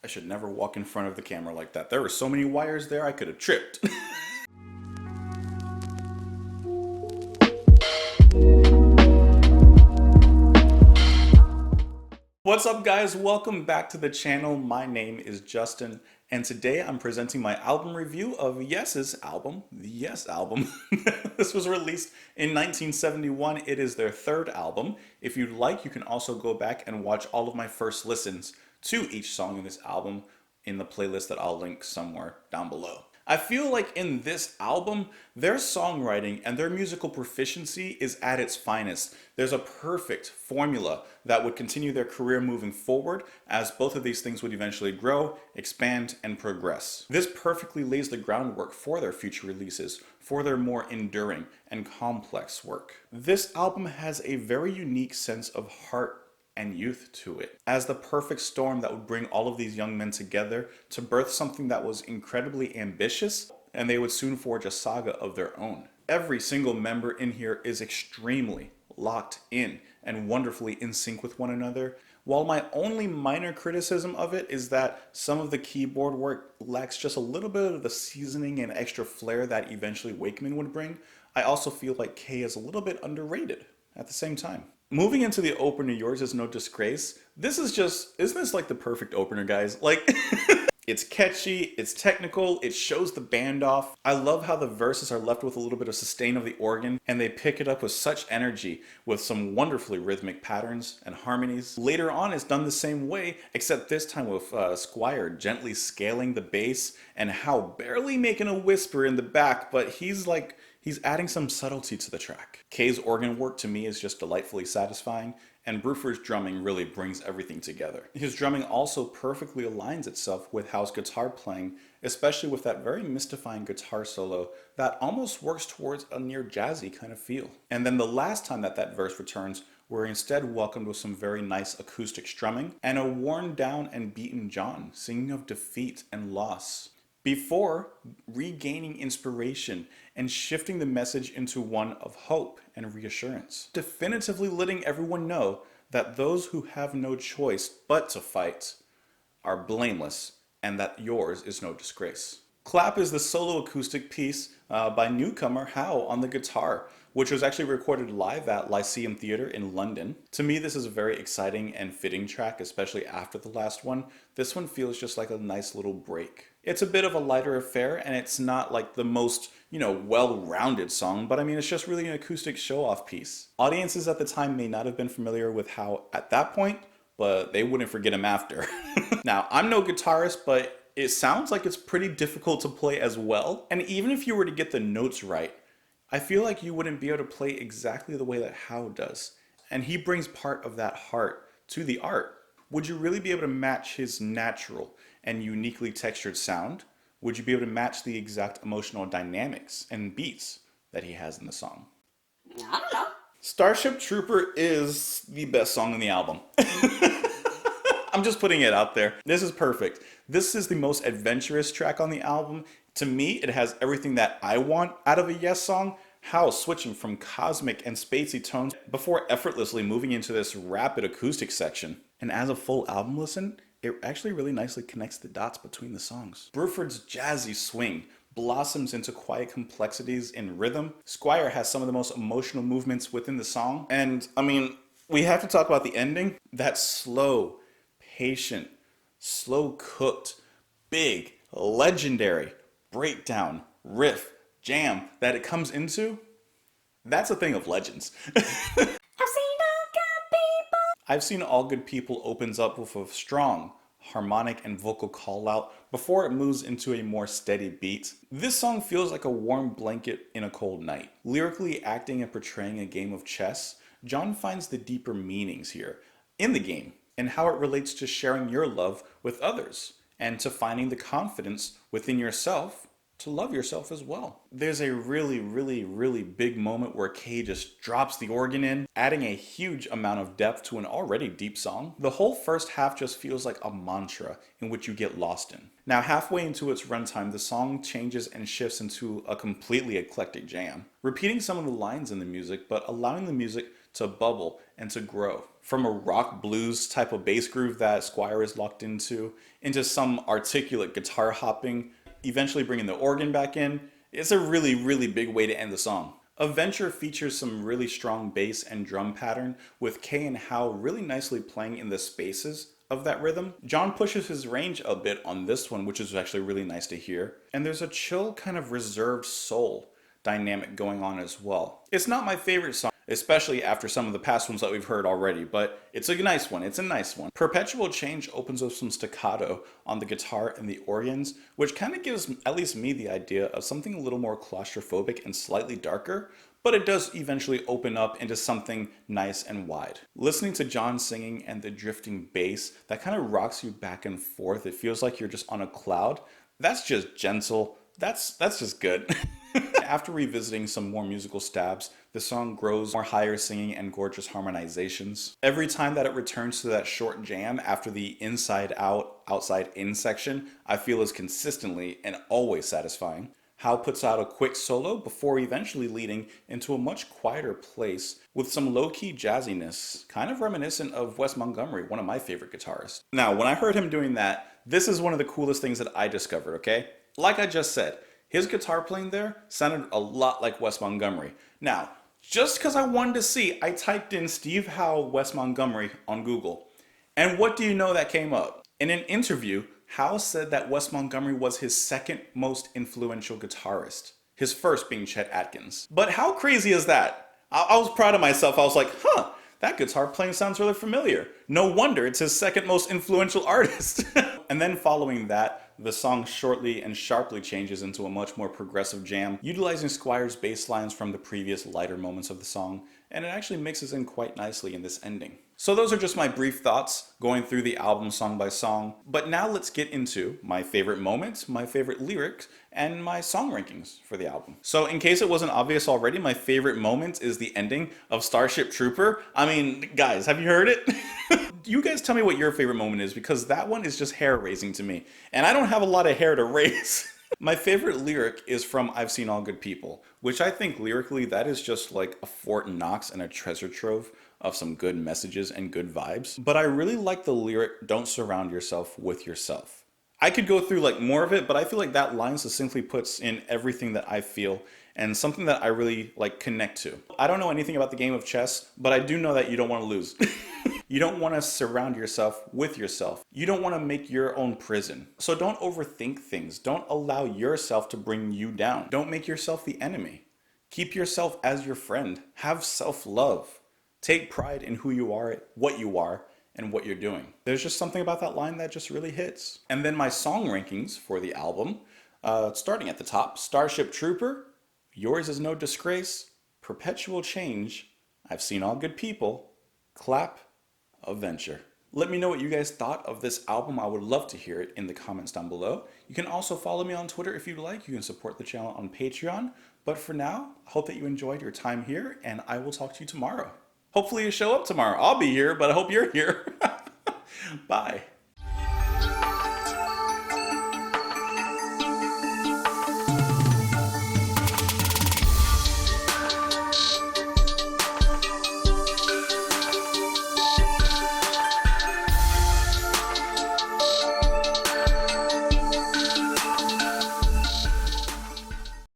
should never walk in front of the camera like that. There were so many wires there, I could have tripped. What's up guys, welcome back to the channel. My name is Justin and today I'm presenting my album review of Yes's album, the Yes album. This was released in 1971. It is their third album. If you'd like, you can also go back and watch all of my first listens to each song in this album in the playlist that I'll link somewhere down below. I feel like in this album, their songwriting and their musical proficiency is at its finest. There's a perfect formula that would continue their career moving forward, as both of these things would eventually grow, expand, and progress. This perfectly lays the groundwork for their future releases, for their more enduring and complex work. This album has a very unique sense of heart and youth to it, as the perfect storm that would bring all of these young men together to birth something that was incredibly ambitious, and they would soon forge a saga of their own. Every single member in here is extremely locked in and wonderfully in sync with one another. While my only minor criticism of it is that some of the keyboard work lacks just a little bit of the seasoning and extra flair that eventually Wakeman would bring, I also feel like Kay is a little bit underrated at the same time. Moving into the opener, Yours Is No Disgrace, this is just, isn't this like the perfect opener, guys? Like, it's catchy, it's technical, it shows the band off. I love how the verses are left with a little bit of sustain of the organ, and they pick it up with such energy with some wonderfully rhythmic patterns and harmonies. Later on, it's done the same way, except this time with Squire gently scaling the bass and Howe barely making a whisper in the back, but he's adding some subtlety to the track. Kay's organ work to me is just delightfully satisfying, and Bruford's drumming really brings everything together. His drumming also perfectly aligns itself with Howe's guitar playing, especially with that very mystifying guitar solo that almost works towards a near jazzy kind of feel. And then the last time that verse returns, we're instead welcomed with some very nice acoustic strumming and a worn down and beaten John singing of defeat and loss, before regaining inspiration and shifting the message into one of hope and reassurance, definitively letting everyone know that those who have no choice but to fight are blameless and that yours is no disgrace. Clap is the solo acoustic piece by newcomer Howe on the guitar, which was actually recorded live at Lyceum Theatre in London. To me, this is a very exciting and fitting track, especially after the last one. This one feels just like a nice little break. It's a bit of a lighter affair, and it's not like the most, well-rounded song, but I mean, it's just really an acoustic show-off piece. Audiences at the time may not have been familiar with Howe at that point, but they wouldn't forget him after. Now, I'm no guitarist, but it sounds like it's pretty difficult to play as well. And even if you were to get the notes right, I feel like you wouldn't be able to play exactly the way that Howe does. And he brings part of that heart to the art. Would you really be able to match his natural and uniquely textured sound? Would you be able to match the exact emotional dynamics and beats that he has in the song? I don't know. Starship Trooper is the best song on the album. I'm just putting it out there. This is perfect. This is the most adventurous track on the album. To me, it has everything that I want out of a Yes song. How switching from cosmic and spacey tones before effortlessly moving into this rapid acoustic section. And as a full album listen, it actually really nicely connects the dots between the songs. Bruford's jazzy swing blossoms into quiet complexities in rhythm. Squire has some of the most emotional movements within the song. And I mean, we have to talk about the ending. That slow, patient, slow cooked, big, legendary breakdown, riff, jam that it comes into, that's a thing of legends. I've Seen All Good People opens up with a strong harmonic and vocal call out before it moves into a more steady beat. This song feels like a warm blanket in a cold night. Lyrically acting and portraying a game of chess, John finds the deeper meanings here in the game and how it relates to sharing your love with others and to finding the confidence within yourself to love yourself as well. There's a really big moment where Kay just drops the organ in, adding a huge amount of depth to an already deep song. The whole first half just feels like a mantra in which you get lost in. Now, halfway into its runtime, the song changes and shifts into a completely eclectic jam, repeating some of the lines in the music, but allowing the music to bubble and to grow. from a rock blues type of bass groove that Squire is locked into some articulate guitar hopping, eventually bringing the organ back in. It's a really, really big way to end the song. Adventure features some really strong bass and drum pattern, with Kay and Hal really nicely playing in the spaces of that rhythm. John pushes his range a bit on this one, which is actually really nice to hear. And there's a chill kind of reserved soul dynamic going on as well. It's not my favorite song, especially after some of the past ones that we've heard already, but it's a nice one. It's a nice one. Perpetual Change opens with some staccato on the guitar and the organs, which kind of gives at least me the idea of something a little more claustrophobic and slightly darker, but it does eventually open up into something nice and wide. Listening to John singing and the drifting bass, that kind of rocks you back and forth. It feels like you're just on a cloud. That's just gentle. That's just good. After revisiting some more musical stabs, the song grows more higher singing and gorgeous harmonizations. Every time that it returns to that short jam after the inside out, outside in section, I feel is consistently and always satisfying. Hal puts out a quick solo before eventually leading into a much quieter place with some low-key jazziness, kind of reminiscent of Wes Montgomery, one of my favorite guitarists. Now, when I heard him doing that, this is one of the coolest things that I discovered, okay? Like I just said, his guitar playing there sounded a lot like Wes Montgomery. Now, just because I wanted to see, I typed in Steve Howe Wes Montgomery on Google. And what do you know that came up? In an interview, Howe said that Wes Montgomery was his second most influential guitarist, his first being Chet Atkins. But how crazy is that? I was proud of myself. I was like, that guitar playing sounds really familiar. No wonder it's his second most influential artist. And then following that, the song shortly and sharply changes into a much more progressive jam, utilizing Squire's bass lines from the previous lighter moments of the song, and it actually mixes in quite nicely in this ending. So those are just my brief thoughts going through the album song by song, but now let's get into my favorite moments, my favorite lyrics, and my song rankings for the album. So in case it wasn't obvious already, my favorite moment is the ending of Starship Trooper. I mean, guys, have you heard it? You guys tell me what your favorite moment is, because that one is just hair-raising to me, and I don't have a lot of hair to raise. My favorite lyric is from I've Seen All Good People, which I think lyrically that is just like a Fort Knox and a treasure trove of some good messages and good vibes. But I really like the lyric, don't surround yourself with yourself. I could go through like more of it, but I feel like that line succinctly puts in everything that I feel and something that I really like connect to. I don't know anything about the game of chess, but I do know that you don't want to lose. You don't want to surround yourself with yourself. You don't want to make your own prison. So don't overthink things. Don't allow yourself to bring you down. Don't make yourself the enemy. Keep yourself as your friend. Have self-love. Take pride in who you are, and what you're doing. There's just something about that line that just really hits. And then my song rankings for the album, starting at the top, Starship Trooper, Yours Is No Disgrace, Perpetual Change, I've Seen All Good People, Clap, Adventure. Let me know what you guys thought of this album. I would love to hear it in the comments down below. You can also follow me on Twitter if you'd like. You can support the channel on Patreon. But for now, I hope that you enjoyed your time here, and I will talk to you tomorrow. Hopefully you show up tomorrow. I'll be here, but I hope you're here. Bye.